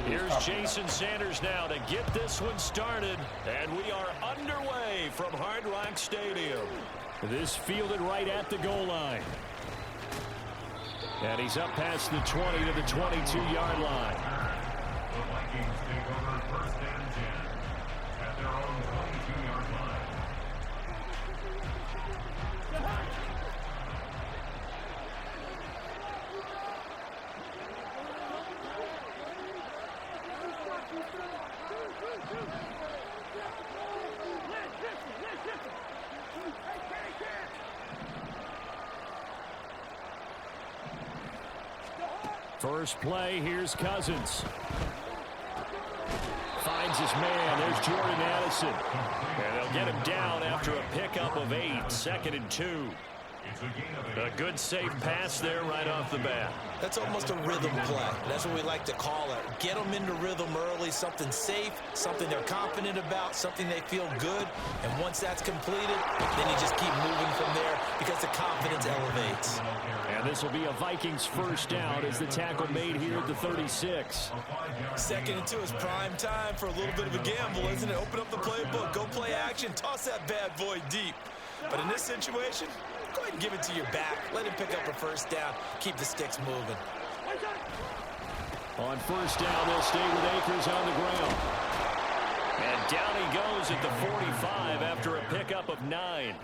Here's Jason Sanders now to get this one started. And we are underway from Hard Rock Stadium. This fielded right at the goal line. And he's up past the 20 to the 22-yard line. The Vikings take over first and 10 at their own 22-yard line. First play, here's Cousins. Finds his man. There's Jordan Addison. And they'll get him down after a pickup of 8. 2nd and 2. A good safe pass there right off the bat. That's almost a rhythm play. That's what we like to call it. Get them into rhythm early, something safe, something they're confident about, something they feel good. And once that's completed, then you just keep moving from there because the confidence elevates. And this will be a Vikings first down as the tackle made here at the 36. 2nd and 2 is prime time for a little bit of a gamble, isn't it? Open up the playbook, go play action, toss that bad boy deep. But in this situation, go ahead and give it to your back. Let him pick up a first down. Keep the sticks moving. On first down, they'll stay with Akers on the ground. And down he goes at the 45 after a pickup of 9.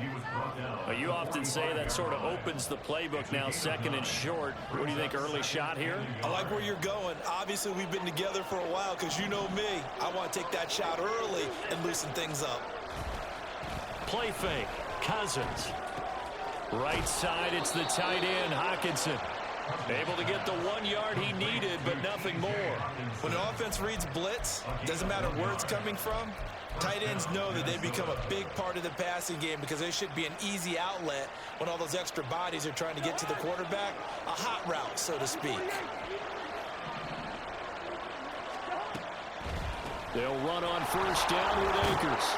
You often say that sort of opens the playbook now, 2nd and short. What do you think, early shot here? I like where you're going. Obviously, we've been together for a while because you know me. I want to take that shot early and loosen things up. Play fake. Cousins. Right side, it's the tight end, Hockenson. Able to get the 1 yard he needed, but nothing more. When the offense reads blitz, doesn't matter where it's coming from, tight ends know that they become a big part of the passing game because there should be an easy outlet when all those extra bodies are trying to get to the quarterback. A hot route, so to speak. They'll run on first down with Akers.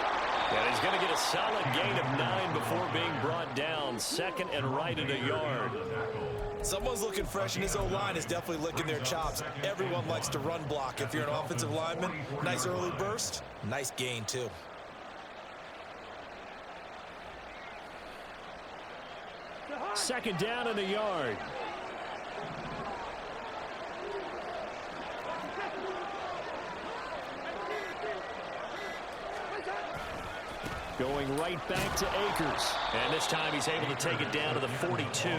And he's going to get a solid gain of 9 before being brought down. 2nd and right at a yard. Someone's looking fresh, and his O-line is definitely licking their chops. Everyone likes to run block. If you're an offensive lineman, nice early burst, nice gain too. Second down and a yard. Going right back to Akers. And this time he's able to take it down to the 42.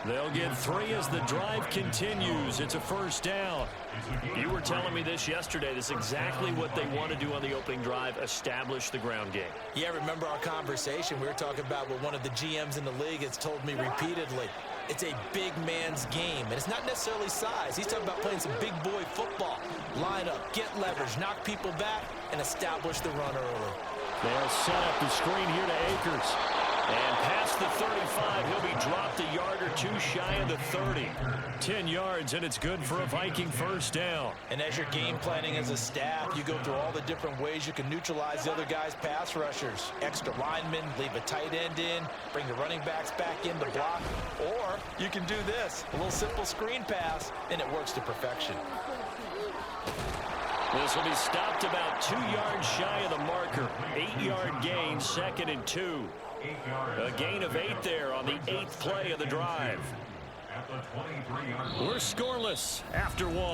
They'll get 3 as the drive continues. It's a first down. You were telling me this yesterday. This is exactly what they want to do on the opening drive, establish the ground game. Yeah, remember our conversation? We were talking about what one of the GMs in the league has told me repeatedly. It's a big man's game, and it's not necessarily size. He's talking about playing some big boy football. Line up, get leverage, knock people back, and establish the run early. They'll set up the screen here to Akers. And past the 35, he'll be dropped a yard or 2 shy of the 30. 10 yards, and it's good for a Viking first down. And as you're game planning as a staff, you go through all the different ways you can neutralize the other guy's pass rushers. Extra linemen, leave a tight end in, bring the running backs back in to block. Or you can do this, a little simple screen pass, and it works to perfection. This will be stopped about 2 yards shy of the marker. 8-yard gain, 2nd and 2. A gain of 8 there on the 8th play of the drive. We're scoreless after 1. The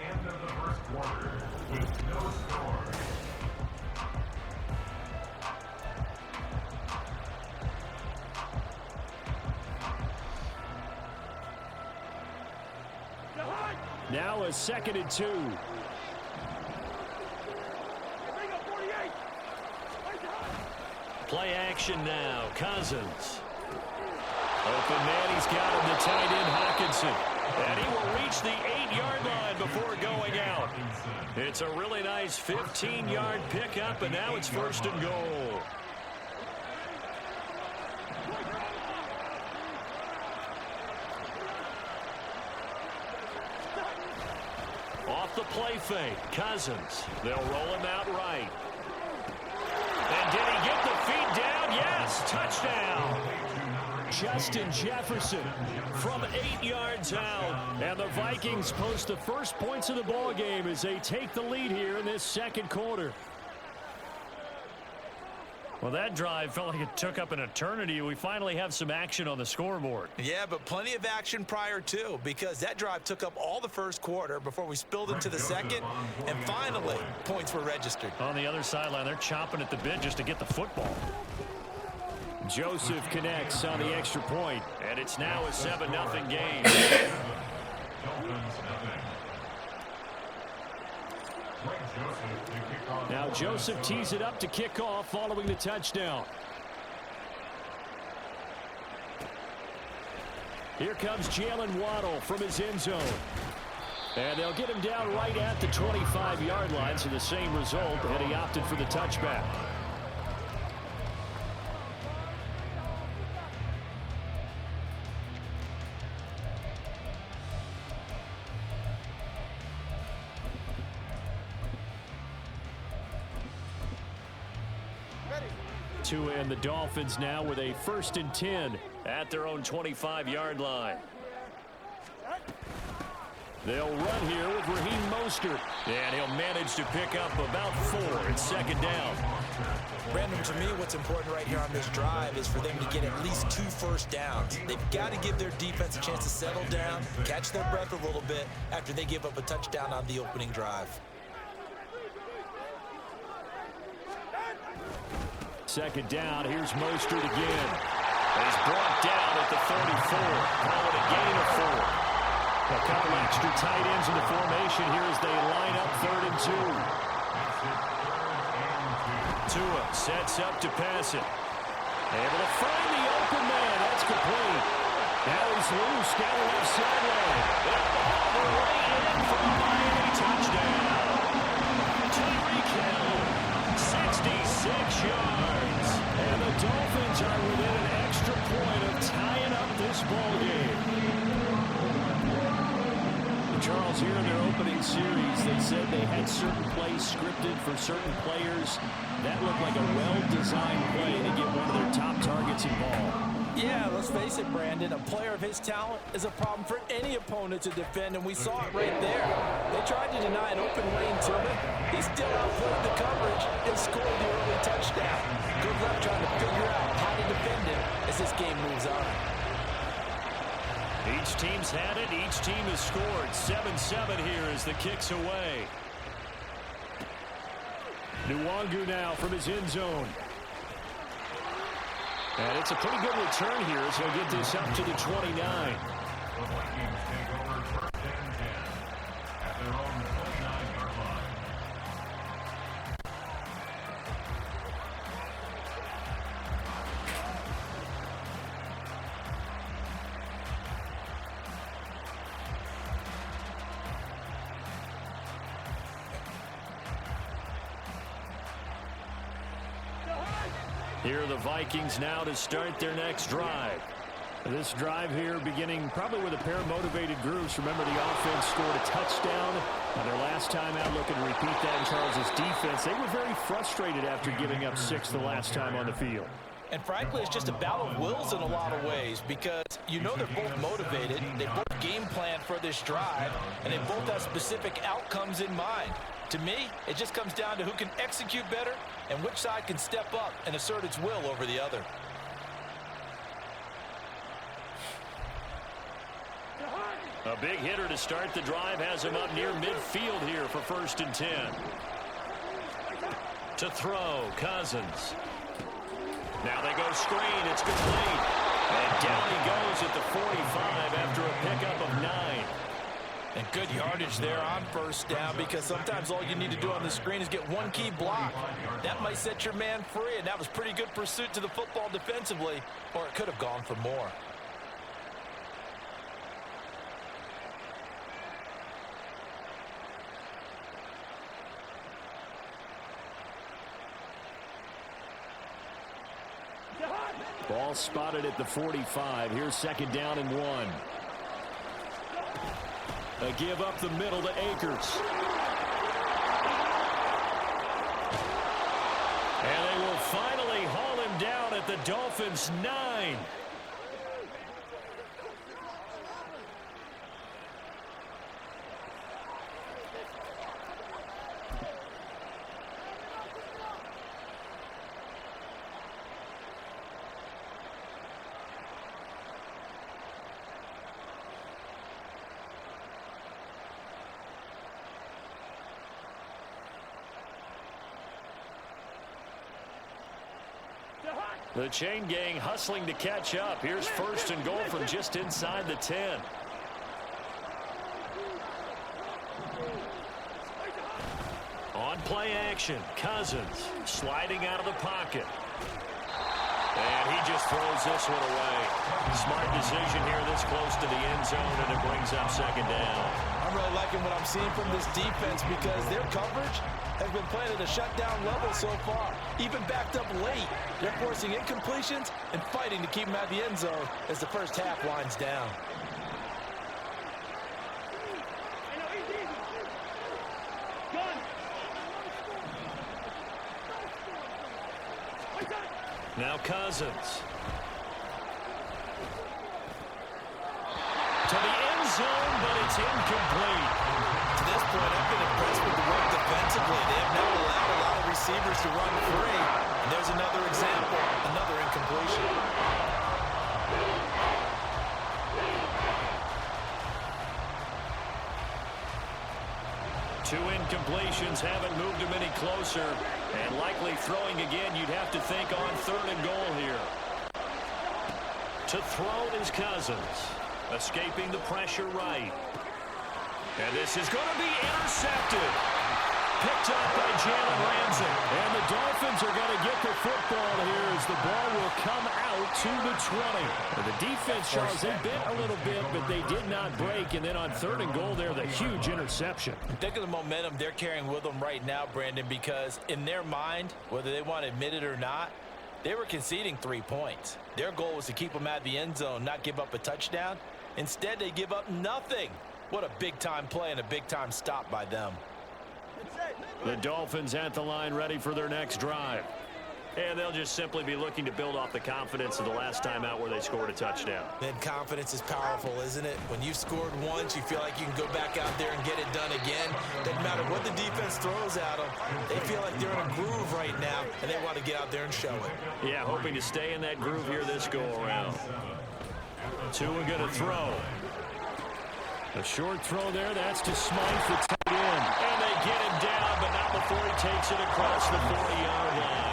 end of the first quarter with no score. Now a 2nd and 2. Play action now. Cousins. Open man, he's got him, the tight end, Hockenson. And he will reach the 8-yard line before going out. It's a really nice 15-yard pickup, and now it's 1st and goal. Off the play fake, Cousins. They'll roll him out right. And did he get the feet down? Yes, touchdown. Justin Jefferson from 8 yards out. And the Vikings post the first points of the ball game as they take the lead here in this second quarter. Well, that drive felt like it took up an eternity. We finally have some action on the scoreboard. Yeah, but plenty of action prior to, because that drive took up all the first quarter before we spilled into the second, and finally, points were registered. On the other sideline, they're chomping at the bit just to get the football. Joseph connects on the extra point, and it's now a 7-0 game. Now Joseph tees it up to kick off following the touchdown. Here comes Jalen Waddle from his end zone. And they'll get him down right at the 25-yard line, so the same result, and he opted for the touchback. Tua and the Dolphins now with a 1st and 10 at their own 25-yard line. They'll run here with Raheem Mostert, and he'll manage to pick up about 4 at 2nd down. Brandon, to me, what's important right here on this drive is for them to get at least 2 first downs. They've got to give their defense a chance to settle down, catch their breath a little bit after they give up a touchdown on the opening drive. 2nd down. Here's Mostert again. He's brought down at the 34. Call it a gain of 4. A couple extra tight ends in the formation here as they line up 3rd and 2. Tua sets up to pass it. Able to find the open man. That's complete. Now he's loose down the left sideline. All the way in for a Miami touchdown. Tyreek Hill, 66 yards. And the Dolphins are within an extra point of tying up this ball game. Charles, here in their opening series, they said they had certain plays scripted for certain players. That looked like a well-designed play to get one of their top targets involved. Yeah, let's face it, Brandon. A player of his talent is a problem for any opponent to defend, and we saw it right there. They tried to deny an open lane to him. He still outplayed the coverage and scored the early touchdown. Good luck trying to figure out how to defend him as this game moves on. Each team's had it. Each team has scored. 7-7 here as the kick's away. Nwangu now from his end zone. And it's a pretty good return here as he'll get this up to the 29. Here are the Vikings now to start their next drive. This drive here beginning probably with a pair of motivated groups. Remember, the offense scored a touchdown on their last time out. Looking to repeat that in Charles' defense. They were very frustrated after giving up 6 the last time on the field. And frankly, it's just a battle of wills in a lot of ways because you know they're both motivated. They both game plan for this drive, and they both have specific outcomes in mind. To me, it just comes down to who can execute better and which side can step up and assert its will over the other. A big hitter to start the drive has him up near midfield here for 1st and 10. To throw, Cousins. Now they go screen. It's complete. And down he goes at the 45 after a pickup of 9. And good yardage there on 1st down because sometimes all you need to do on the screen is get one key block. That might set your man free, and that was pretty good pursuit to the football defensively, or it could have gone for more. Ball spotted at the 45. Here's 2nd down and 1. A give up the middle to Akers. And they will finally haul him down at the Dolphins' 9. The chain gang hustling to catch up. Here's first and goal from just inside the 10. On play action, Cousins sliding out of the pocket. And he just throws this one away. Smart decision here this close to the end zone, and it brings up second down. I'm really liking what I'm seeing from this defense because their coverage has been playing at a shutdown level so far. Even backed up late, they're forcing incompletions and fighting to keep them out of the end zone as the first half winds down. Now Cousins. To the end zone, but it's incomplete. To this point, I've been impressed with the work defensively. They have not allowed a lot of receivers to run free. And there's another example, another incompletion. Two incompletions haven't moved him any closer. And likely throwing again, you'd have to think on third and goal here. To throw is Cousins. Escaping the pressure right. And this is going to be intercepted. Picked up by Jalen Ramsey. And the Dolphins are going to get the football here as the ball will come out to the 20. And the defense, Charles, they bit a little bit, but they did not break. And then on third and goal there, the huge interception. Think of the momentum they're carrying with them right now, Brandon, because in their mind, whether they want to admit it or not, they were conceding 3 points. Their goal was to keep them out of the end zone, not give up a touchdown. Instead, they give up nothing. What a big-time play and a big-time stop by them. The Dolphins at the line ready for their next drive. And they'll just simply be looking to build off the confidence of the last time out where they scored a touchdown. And confidence is powerful, isn't it? When you've scored once, you feel like you can go back out there and get it done again. Doesn't matter what the defense throws at them. They feel like they're in a groove right now, and they want to get out there and show it. Yeah, hoping to stay in that groove here this go-around. Tua going to throw. A short throw there. That's to Smythe, the tight end. And they get him down, but not before he takes it across the 40-yard line.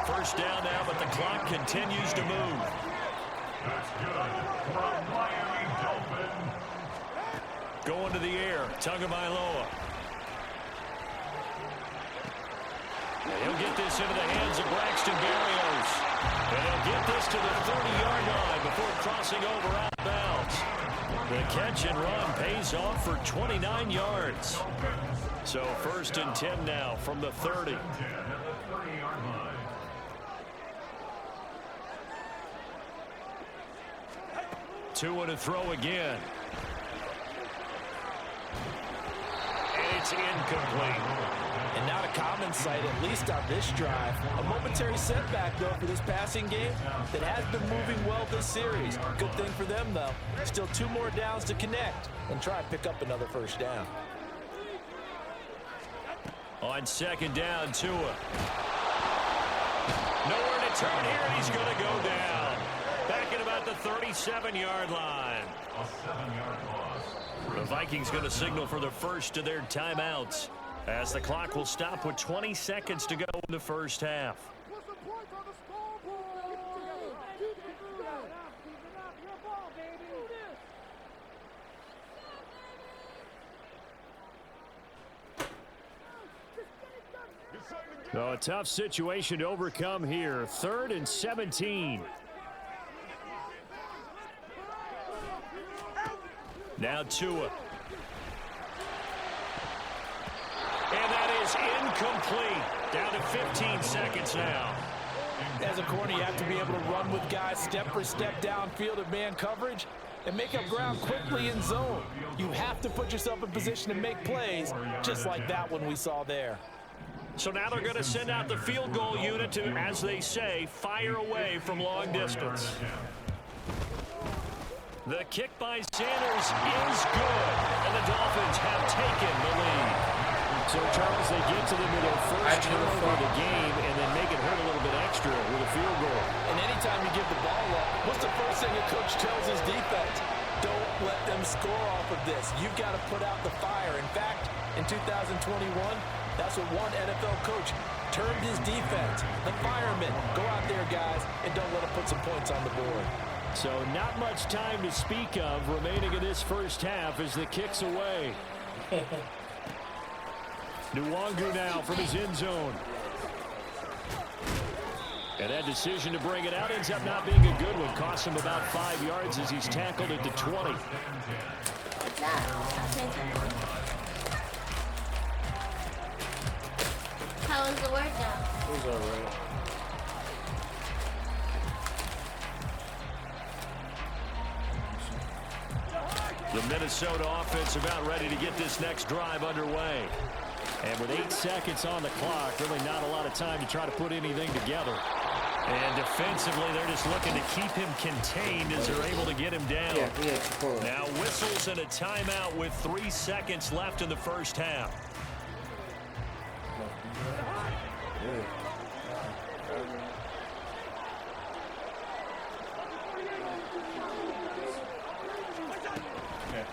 First down now, but the clock continues to move. That's good from Miami Dolphins. Going to the air, Tagovailoa. He'll get this into the hands of Braxton Berrios. And he'll get this to the 30-yard line before crossing over out of bounds. The catch and run pays off for 29 yards. So first and 10 now from the 30. Tua to throw again. And it's incomplete. And not a common sight, at least on this drive. A momentary setback, though, for this passing game that has been moving well this series. Good thing for them, though. Still 2 more downs to connect and try and pick up another first down. On second down, Tua. Nowhere to turn here, and he's going to go down. Back at about the 37-yard line. A 7-yard loss. The Vikings going to signal for the first of their timeouts, as the clock will stop with 20 seconds to go in the first half. What's the point on the scoreboard? Keep it up, your ball, baby. So a tough situation to overcome here. 3rd and 17. Now Tua. And that is incomplete. Down to 15 seconds now. As a corner, you have to be able to run with guys step for step downfield at man coverage and make up ground quickly in zone. You have to put yourself in position to make plays, just like that one we saw there. So now they're going to send out the field goal unit to, as they say, fire away from long distance. The kick by Sanders is good, and the Dolphins have taken the lead. So, Charles, they get to them with their first turnover of the game and then make it hurt a little bit extra with a field goal. And anytime you give the ball up, what's the first thing a coach tells his defense? Don't let them score off of this. You've got to put out the fire. In fact, in 2021, That's what one NFL coach termed his defense. The firemen. Go out there, guys, and don't let them put some points on the board. So not much time to speak of remaining in this first half as the kick's away. Nwangu now from his end zone. And that decision to bring it out ends up not being a good one. Costs him about 5 yards as he's tackled at the 20. What's that? I'll take that. How was the workout? It was alright. The Minnesota offense about ready to get this next drive underway. And with 8 seconds on the clock, really not a lot of time to try to put anything together. And defensively, they're just looking to keep him contained as they're able to get him down. Now whistles and a timeout with 3 seconds left in the first half.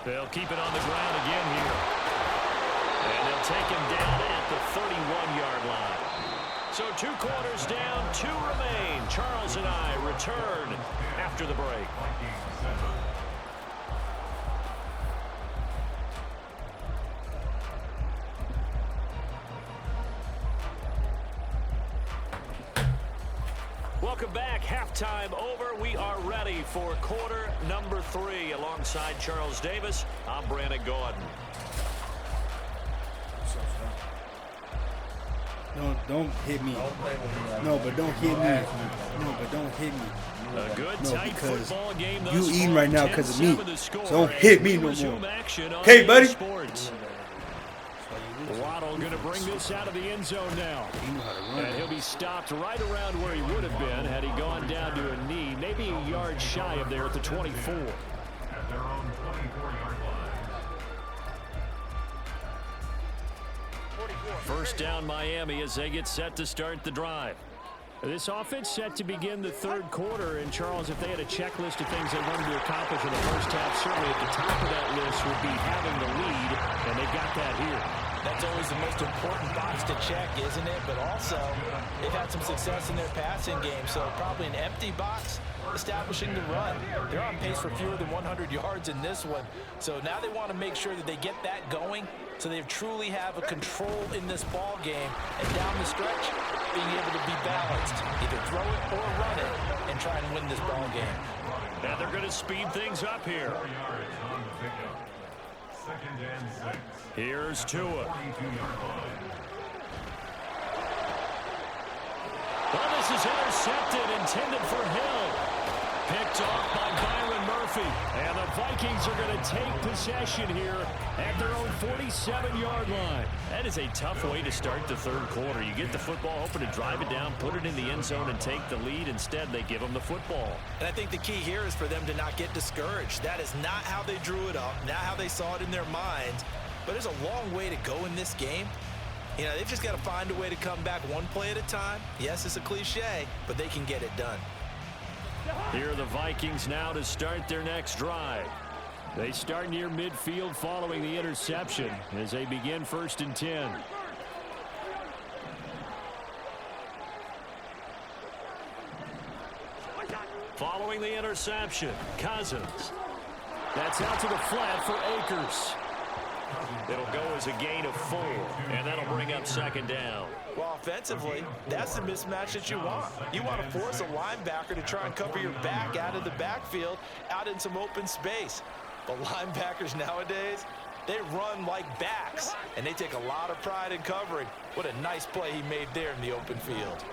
They'll keep it on the ground again here. And they'll take him down at the 31-yard line. So 2 quarters down, 2 remain. Charles and I return after the break. Welcome back. Halftime over. We are ready for quarter number 3. Alongside Charles Davis, I'm Brandon Gordon. Don't hit me. No, but don't hit me. No, but don't hit me. A good No, tight because football game you thus eating far. right now because of me. 10-7 the score. So don't hit me no Resume more. action on Okay, buddy? Sports. Waddle going to bring this out of the end zone now. You know how to run. And he'll be stopped right around where he would have been had he gone down to a knee, maybe a yard shy of there at the 24. At their own 24-yard line. First down Miami as they get set to start the drive. This offense set to begin the third quarter. And Charles, if they had a checklist of things they wanted to accomplish in the first half, certainly at the top of that list would be having the lead, and they got that here. That's always the most important box to check, isn't it? But also, they've had some success in their passing game, so probably an empty box establishing the run. They're on pace for fewer than 100 yards in this one, so now they want to make sure that they get that going so they truly have a control in this ball game, and down the stretch, being able to be balanced, either throw it or run it, and try and win this ball game. Now they're going to speed things up here. 4 yards on the pickup. 2nd and 6. Here's Tua. 42-yard line. Well, this is intercepted, intended for Hill. Picked off by Byron Murphy. And the Vikings are going to take possession here at their own 47-yard line. That is a tough way to start the third quarter. You get the football, hoping to drive it down, put it in the end zone, and take the lead. Instead, they give them the football. And I think the key here is for them to not get discouraged. That is not how they drew it up, not how they saw it in their minds. But there's a long way to go in this game. You know, they've just got to find a way to come back one play at a time. Yes, it's a cliche, but they can get it done. Here are the Vikings now to start their next drive. They start near midfield following the interception as they begin 1st and 10. Following the interception, Cousins. That's out to the flat for Akers. It'll go as a gain of 4, and that'll bring up 2nd down. Well, offensively, that's the mismatch that you want. You want to force a linebacker to try and cover your back out of the backfield, out in some open space. But linebackers nowadays, they run like backs, and they take a lot of pride in covering. What a nice play he made there in the open field.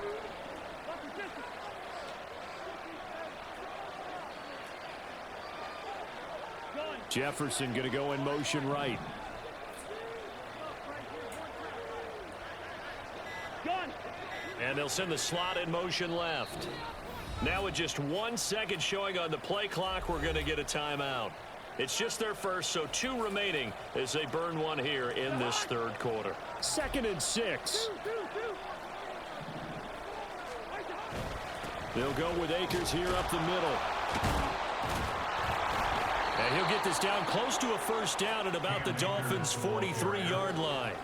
Jefferson going to go in motion right. And they'll send the slot in motion left. Now with just 1 second showing on the play clock, we're going to get a timeout. It's just their first, so 2 remaining as they burn one here in this third quarter. 2nd and 6. They'll go with Akers here up the middle. And he'll get this down close to a first down at about the Dolphins' 43-yard line.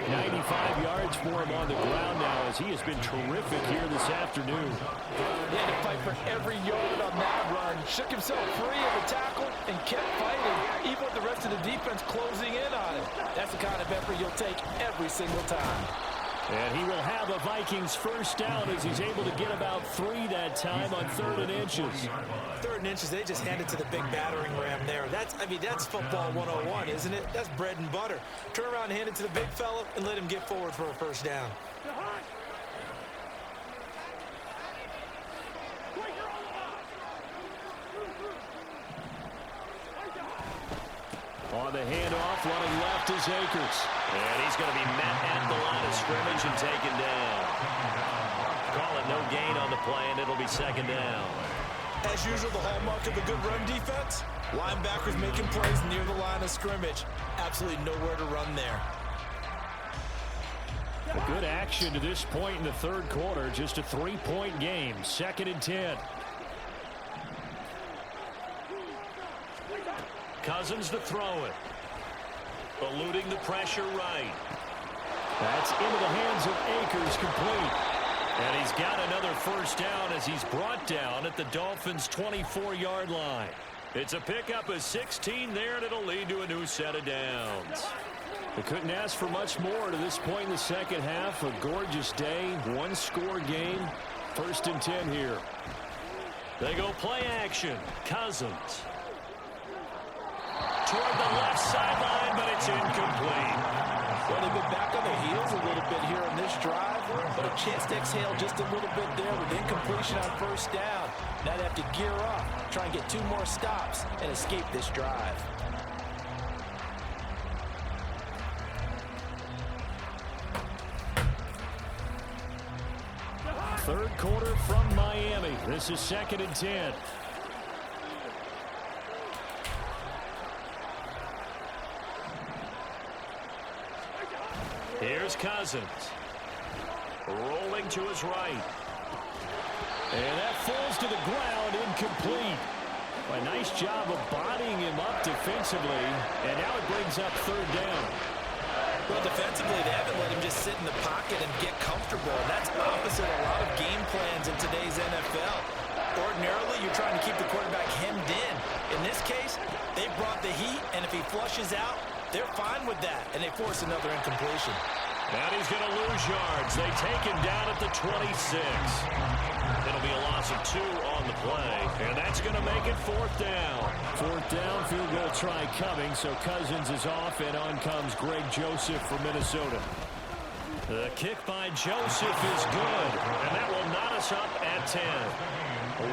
95 yards for him on the ground now as he has been terrific here this afternoon. He had to fight for every yard on that run. Shook himself free of the tackle and kept fighting, even with the rest of the defense closing in on him. That's the kind of effort you'll take every single time. And he will have a Vikings first down as he's able to get about 3 that time on 3rd and inches. 3rd and inches, they just hand it to the big battering ram there. That's football 101, isn't it? That's bread and butter. Turn around and hand it to the big fella and let him get forward for a first down. On the handoff, running left is Akers. And he's going to be met at the line of scrimmage and taken down. Call it no gain on the play, and it'll be 2nd down. As usual, the hallmark of a good run defense, linebackers making plays near the line of scrimmage. Absolutely nowhere to run there. A good action to this point in the 3rd quarter. Just a 3-point game. 2nd and 10. Cousins to throw it. Eluding the pressure right. That's into the hands of Akers, complete. And he's got another first down as he's brought down at the Dolphins' 24-yard line. It's a pickup of 16 there, and it'll lead to a new set of downs. They couldn't ask for much more to this point in the second half. A gorgeous day, 1-score game. 1st and 10 here. They go play action. Cousins. Toward the left sideline, but it's incomplete. Well, they've been back on their heels a little bit here on this drive, but a chance to exhale just a little bit there with incompletion on first down. Now they have to gear up, try and get 2 more stops, and escape this drive. Third quarter from Miami. This is 2nd and 10. Here's Cousins. Rolling to his right. And that falls to the ground, incomplete. A nice job of bodying him up defensively. And now it brings up 3rd down. Well, defensively, they haven't let him just sit in the pocket and get comfortable. And that's opposite a lot of game plans in today's NFL. Ordinarily, you're trying to keep the quarterback hemmed in. In this case, they brought the heat, and if he flushes out, they're fine with that, and they force another incompletion. And he's going to lose yards. They take him down at the 26. It'll be a loss of 2 on the play, and that's going to make it 4th down. 4th down, field goal try coming, so Cousins is off, and on comes Greg Joseph from Minnesota. The kick by Joseph is good, and that will knot us up at 10.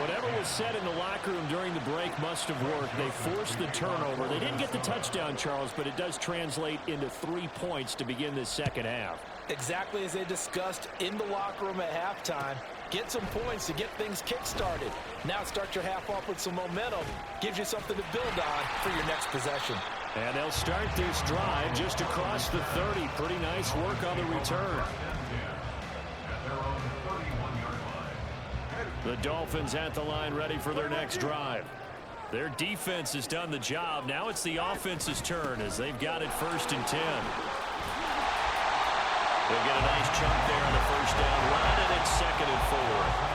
Whatever was said in the locker room during the break must have worked. They forced the turnover. They didn't get the touchdown, Charles, but it does translate into 3 points to begin this second half. Exactly as they discussed in the locker room at halftime. Get some points to get things kick-started. Now start your half off with some momentum. Gives you something to build on for your next possession. And they'll start this drive just across the 30. Pretty nice work on the return. The Dolphins at the line ready for their next drive. Their defense has done the job. Now it's the offense's turn as they've got it 1st and 10. They'll get a nice chunk there on the first down run, and it's 2nd and 4.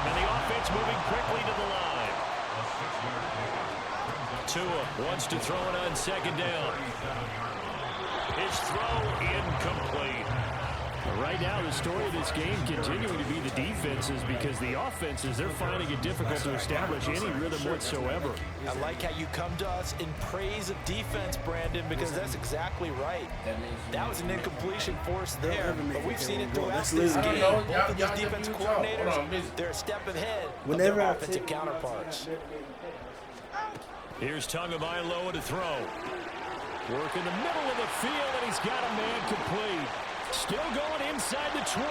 And the offense moving quickly to the line. Tua wants to throw it on 2nd down. His throw incomplete. Right now, the story of this game continuing to be the defenses because the offenses, they're finding it difficult to establish any rhythm whatsoever. I like how you come to us in praise of defense, Brandon, because that's exactly right. That was an incompletion forced there, but we've seen it throughout this game. Both of these defense coordinators, they're a step ahead of their offensive counterparts. Here's Tagovailoa to throw. Work in the middle of the field, and he's got a man complete. Still going inside the 20.